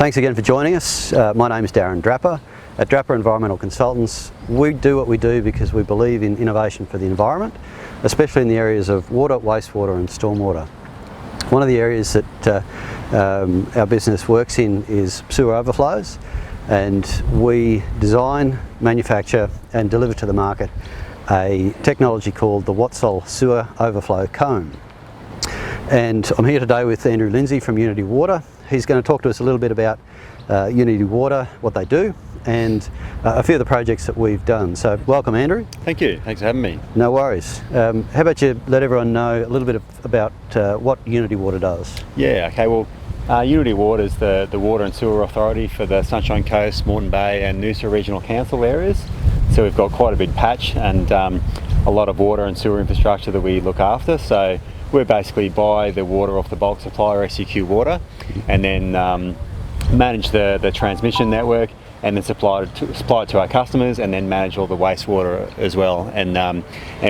Thanks again for joining us. My name is Drapper. At Drapper Environmental Consultants, we do what we do because we believe in innovation for the environment, especially in the areas of water, wastewater and stormwater. One of the areas that our business works in is sewer overflows, and we design, manufacture and deliver to the market a technology called the WATSOL Sewer Overflow Comb. And I'm here today with Andrew Lindsay from Unitywater. He's going to talk to us a little bit about Unitywater, what they do, and a few of the projects that we've done. So welcome, Andrew. Thank you, thanks for having me. No worries. How about you let everyone know a little bit about what Unitywater does? Yeah, okay, well Unitywater is the water and sewer authority for the Sunshine Coast, Moreton Bay and Noosa Regional Council areas. So we've got quite a big patch and a lot of water and sewer infrastructure that we look after. So we basically buy the water off the bulk supplier, SEQ Water, and then manage the transmission network and then supply it to our customers, and then manage all the wastewater as well. And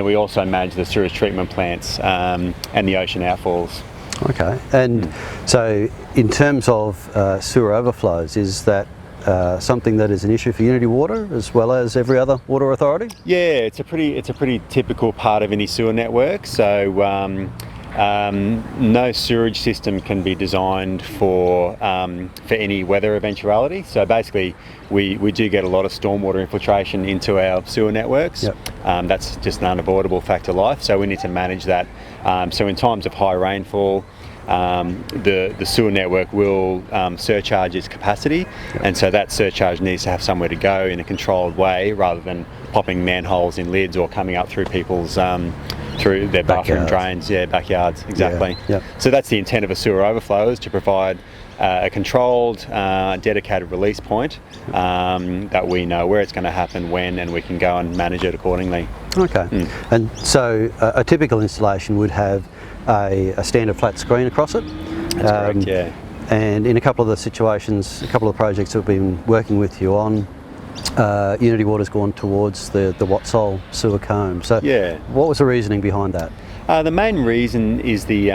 we also manage the sewage treatment plants and the ocean outfalls. Okay, and so in terms of sewer overflows, is that something that is an issue for Unitywater as well as every other water authority? Yeah, it's a pretty typical part of any sewer network. So no sewage system can be designed for any weather eventuality. So basically, we do get a lot of stormwater infiltration into our sewer networks. Yep. That's just an unavoidable fact of life. So we need to manage that. So in times of high rainfall, the sewer network will surcharge its capacity, and so that surcharge needs to have somewhere to go in a controlled way, rather than popping manholes in lids or coming up through people's through their bathroom drains, backyards, exactly. Yeah. So that's the intent of a sewer overflow, is to provide a controlled, dedicated release point that we know where it's going to happen, when, and we can go and manage it accordingly. Okay, and so a typical installation would have a standard flat screen across it. That's correct, yeah. And in a couple of the situations, a couple of projects that we've been working with you on, Unitywater's gone towards the WATSOL sewer comb. So yeah, what was the reasoning behind that? The main reason is the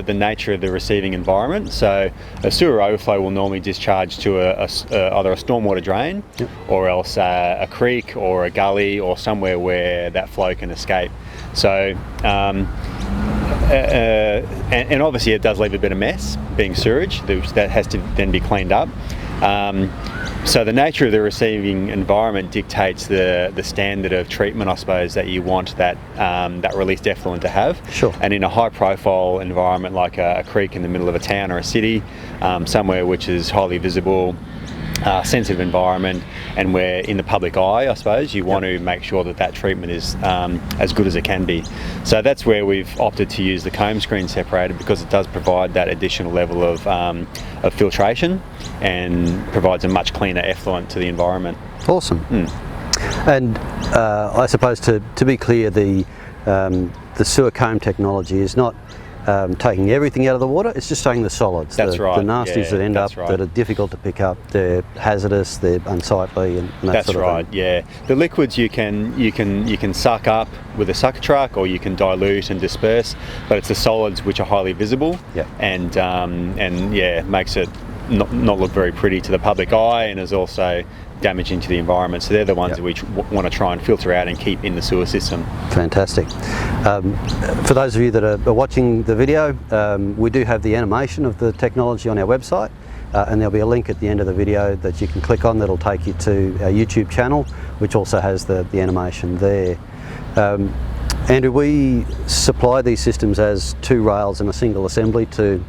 nature of the receiving environment. So a sewer overflow will normally discharge to either a stormwater drain, yep, or else a creek or a gully or somewhere where that flow can escape. So and obviously it does leave a bit of mess, being sewage, that has to then be cleaned up. So the nature of the receiving environment dictates the standard of treatment, I suppose, that you want that released effluent to have. Sure. And in a high-profile environment like a creek in the middle of a town or a city, somewhere which is highly visible, sensitive environment, and where in the public eye, I suppose, you want to make sure that treatment is as good as it can be. So that's where we've opted to use the comb screen separator, because it does provide that additional level of filtration and provides a much cleaner effluent to the environment. Awesome. And I suppose to be clear, the sewer comb technology is not taking everything out of the water, it's just taking the solids. That's right. The nasties that end up right, that are difficult to pick up, they're hazardous, they're unsightly, and that that's sort of right, thing. Yeah. The liquids you can suck up with a sucker truck, or you can dilute and disperse, but it's the solids which are highly visible. Yeah. And makes it not look very pretty to the public eye, and is also damaging to the environment. So they're the ones that we want to try and filter out and keep in the sewer system. Fantastic. For those of you that are watching the video, we do have the animation of the technology on our website, and there'll be a link at the end of the video that you can click on that'll take you to our YouTube channel, which also has the animation there. Andrew, we supply these systems as two rails and a single assembly to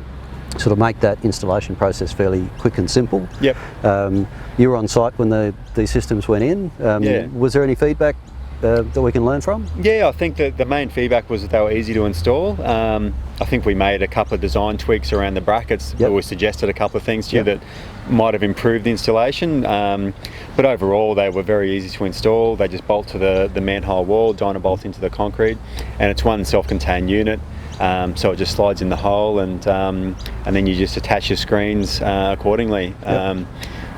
sort of make that installation process fairly quick and simple. Yep. You were on site when these systems went in. Was there any feedback that we can learn from? Yeah, I think that the main feedback was that they were easy to install. I think we made a couple of design tweaks around the brackets. Yep. We suggested a couple of things to you that might have improved the installation, but overall they were very easy to install. They just bolt to the manhole wall, dynabolt into the concrete, and it's one self-contained unit. So it just slides in the hole, and then you just attach your screens accordingly. Yep.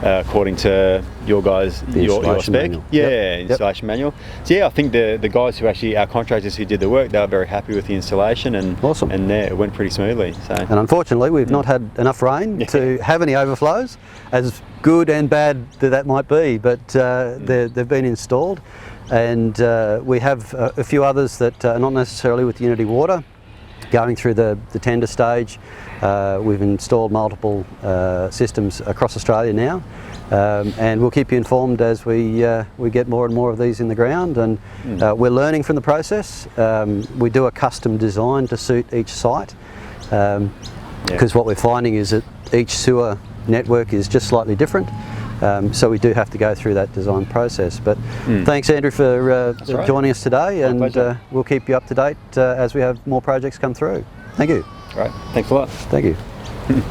according to your guys, your installation spec. manual. Yeah, Yep. installation manual. So yeah, I think the guys who actually, our contractors who did the work, they were very happy with the installation, and Awesome. and it went pretty smoothly. So. And unfortunately, we've not had enough rain to have any overflows, as good and bad that might be, but they've been installed. And we have a few others that are not necessarily with Unitywater, going through the tender stage. We've installed multiple systems across Australia now, and we'll keep you informed as we get more and more of these in the ground. And we're learning from the process. We do a custom design to suit each site, because what we're finding is that each sewer network is just slightly different. So we do have to go through that design process. But thanks, Andrew, for joining us today, and we'll keep you up to date as we have more projects come through. Thank you. Right, thanks a lot. Thank you.